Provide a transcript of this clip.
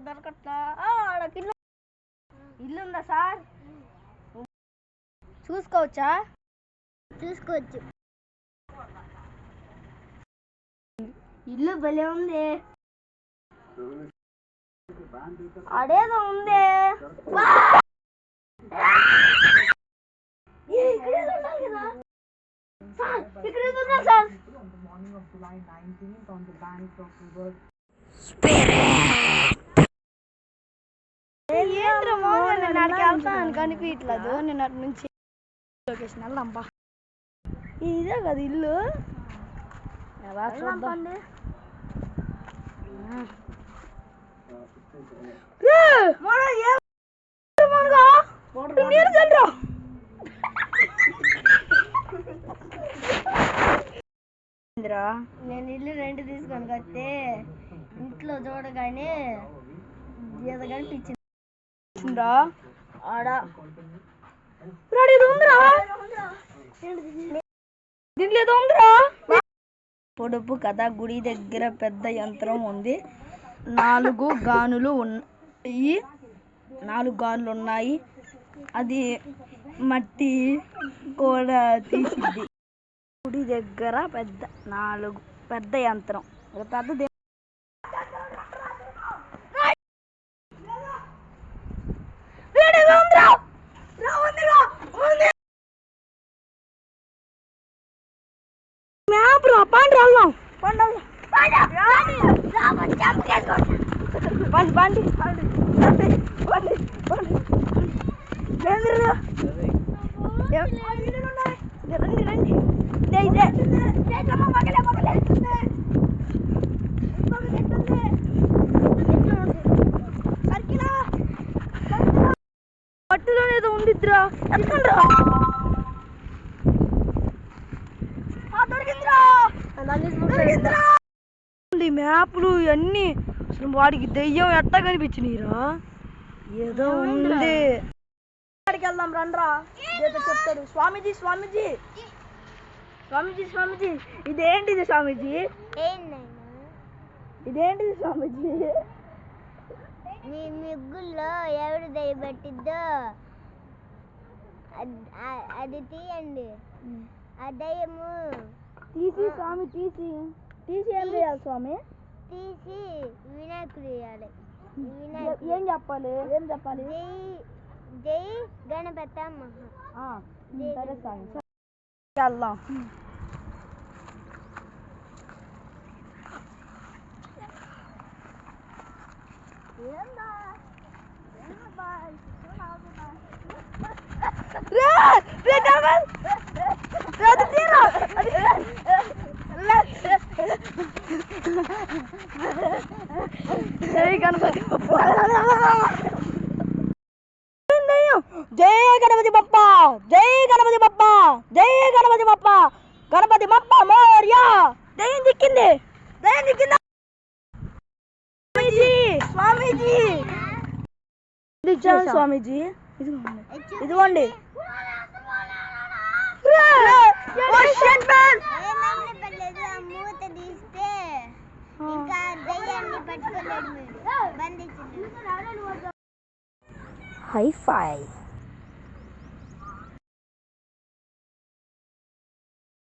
దొరకట్లా ఇల్లు ఉందా సార్? చూసుకోవచ్చా? చూసుకోవచ్చు. ఇల్లు భలే ఉంది. అడేదో ఉంది. కనిపించట్లేదు. నేను అటు నుంచి లొకేషన్ వెళ్దాంపా. ఇదే కదా ఇల్లు. నేను ఇల్లు రెంట్ తీసుకొని వస్తే ఇంట్లో చూడగానే ఏదో కనిపించిందా ఆడ దీంట్లో ఏదో ఉందిరా. పొడుపు కథ. గుడి దగ్గర పెద్ద యంత్రం ఉంది. 4 గానులు ఉన్నాయి. 4 గానులు ఉన్నాయి. అది మట్టి కూడా తీసింది. గుడి దగ్గర పెద్ద యంత్రం. పెద్ద పట్టులో ఏదో ఉందిద్రా. మ్యాప్లు ఇవన్నీ అసలు వాడికి దెయ్యం ఎట్టా కనిపించినాయిరా. ఏదో ఉంది. వాడికి వెళ్దాం రండ్రా. ఏదో చెప్తాడు. స్వామీజీ స్వామీజీ స్వామీజీ స్వామీజీ ఇదేంటిది స్వామీజీ? ఇదేంటిది స్వామీజీ? మీ ముగ్గుల్లో ఎవరు దయబట్టిద్దో అది తీయండి. ఆ దయ్యము తీసి స్వామి తీసి ఏం చేయాలి స్వామి? తీసి వినాయకుడు వేయాలి. ఏం చెప్పాలి? జై గణపతి సరే స్వామి వెళ్దాం. జై గణపతి బప్పా. జై గణపతి బప్పా. జై గణపతి బప్పా. జై గణపతి బప్పా. గణపతి బప్పా మోర్యా. దయ్యం దిక్కింది. స్వామీజీ స్వామీజీ ఇదిగోండి. మూత తీస్తే ఇంకా దయ్యాన్ని పట్టుకోలేడు. మీరు బంధించండి. హై ఫై.